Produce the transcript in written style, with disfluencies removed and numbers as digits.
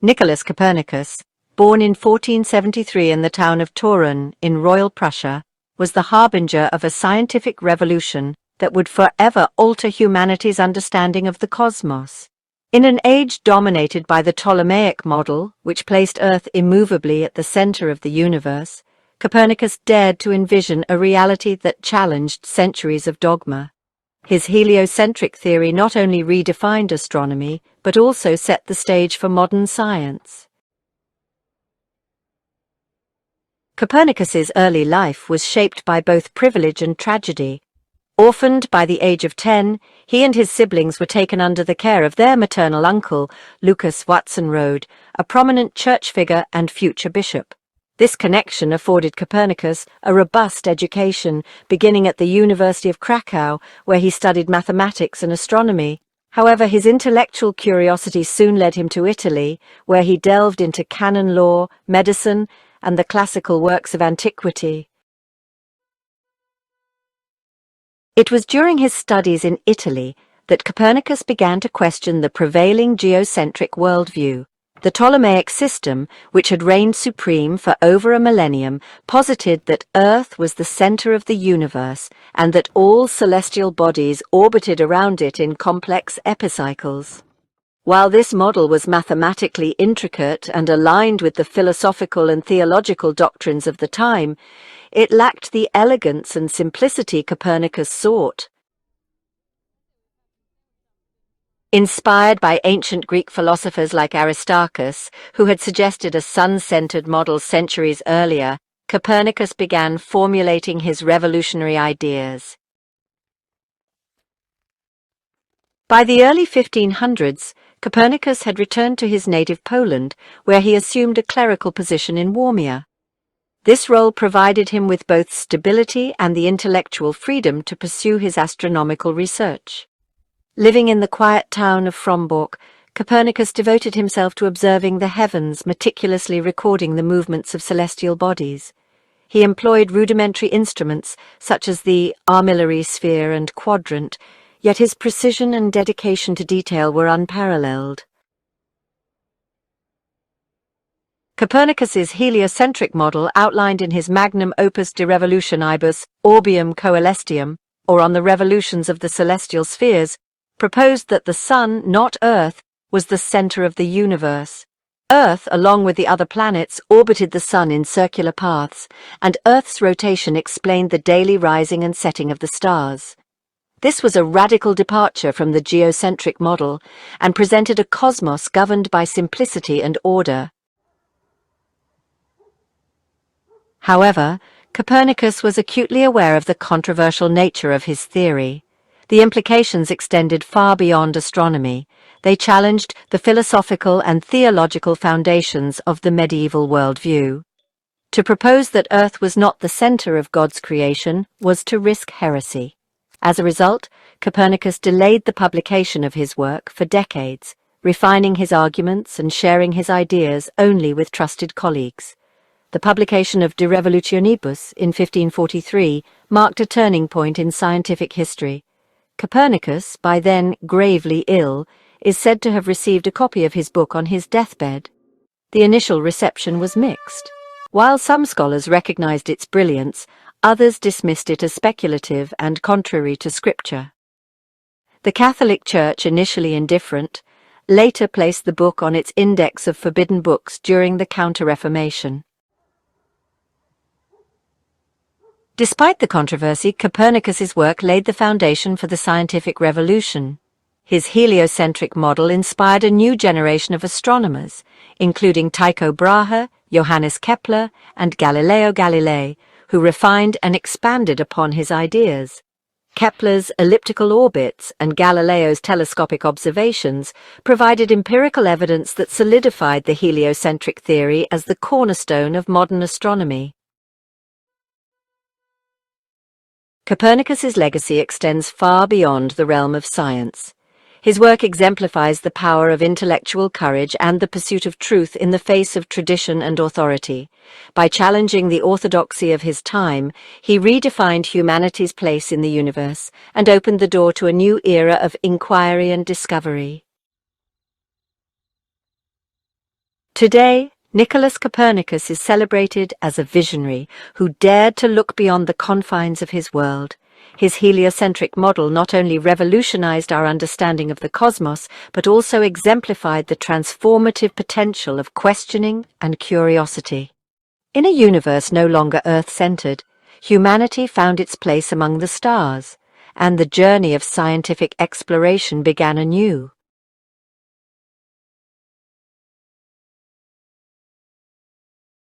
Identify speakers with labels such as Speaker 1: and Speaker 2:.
Speaker 1: Nicolaus Copernicus, born in 1473 in the town of Torun in Royal Prussia, was the harbinger of a scientific revolution that would forever alter humanity's understanding of the cosmos. In an age dominated by the Ptolemaic model, which placed Earth immovably at the center of the universe, Copernicus dared to envision a reality that challenged centuries of dogma. His heliocentric theory not only redefined astronomy, but also set the stage for modern science. Copernicus's early life was shaped by both privilege and tragedy. Orphaned by the age of 10, he and his siblings were taken under the care of their maternal uncle, Lucas Watson-Rode, a prominent church figure and future bishop. This connection afforded Copernicus a robust education, beginning at the University of Krakow, where he studied mathematics and astronomy. However, his intellectual curiosity soon led him to Italy, where he delved into canon law, medicine, and the classical works of antiquity. It was during his studies in Italy that Copernicus began to question the prevailing geocentric worldview. The Ptolemaic system, which had reigned supreme for over a millennium, posited that Earth was the center of the universe and that all celestial bodies orbited around it in complex epicycles. While this model was mathematically intricate and aligned with the philosophical and theological doctrines of the time, it lacked the elegance and simplicity Copernicus sought. Inspired by ancient Greek philosophers like Aristarchus, who had suggested a sun-centered model centuries earlier, Copernicus began formulating his revolutionary ideas. By the early 1500s, Copernicus had returned to his native Poland, where he assumed a clerical position in Warmia. This role provided him with both stability and the intellectual freedom to pursue his astronomical research. Living in the quiet town of Frombork, Copernicus devoted himself to observing the heavens, meticulously recording the movements of celestial bodies. He employed rudimentary instruments such as the armillary sphere and quadrant, yet his precision and dedication to detail were unparalleled. Copernicus's heliocentric model, outlined in his magnum opus De Revolutionibus Orbium Coelestium, or on the revolutions of the celestial spheres, proposed that the Sun, not Earth, was the center of the universe. Earth, along with the other planets, orbited the Sun in circular paths, and Earth's rotation explained the daily rising and setting of the stars. This was a radical departure from the geocentric model and presented a cosmos governed by simplicity and order. However, Copernicus was acutely aware of the controversial nature of his theory. The implications extended far beyond astronomy. They challenged the philosophical and theological foundations of the medieval worldview. To propose that Earth was not the center of God's creation was to risk heresy. As a result, Copernicus delayed the publication of his work for decades, refining his arguments and sharing his ideas only with trusted colleagues. The publication of De Revolutionibus in 1543 marked a turning point in scientific history. Copernicus, by then gravely ill, is said to have received a copy of his book on his deathbed. The initial reception was mixed. While some scholars recognized its brilliance, others dismissed it as speculative and contrary to Scripture. The Catholic Church, initially indifferent, later placed the book on its index of forbidden books during the Counter-Reformation. Despite the controversy, Copernicus's work laid the foundation for the scientific revolution. His heliocentric model inspired a new generation of astronomers, including Tycho Brahe, Johannes Kepler, and Galileo Galilei, who refined and expanded upon his ideas. Kepler's elliptical orbits and Galileo's telescopic observations provided empirical evidence that solidified the heliocentric theory as the cornerstone of modern astronomy. Copernicus's legacy extends far beyond the realm of science. His work exemplifies the power of intellectual courage and the pursuit of truth in the face of tradition and authority. By challenging the orthodoxy of his time, he redefined humanity's place in the universe and opened the door to a new era of inquiry and discovery. Today, Nicolaus Copernicus is celebrated as a visionary who dared to look beyond the confines of his world. His heliocentric model not only revolutionized our understanding of the cosmos, but also exemplified the transformative potential of questioning and curiosity. In a universe no longer Earth-centered, humanity found its place among the stars, and the journey of scientific exploration began anew.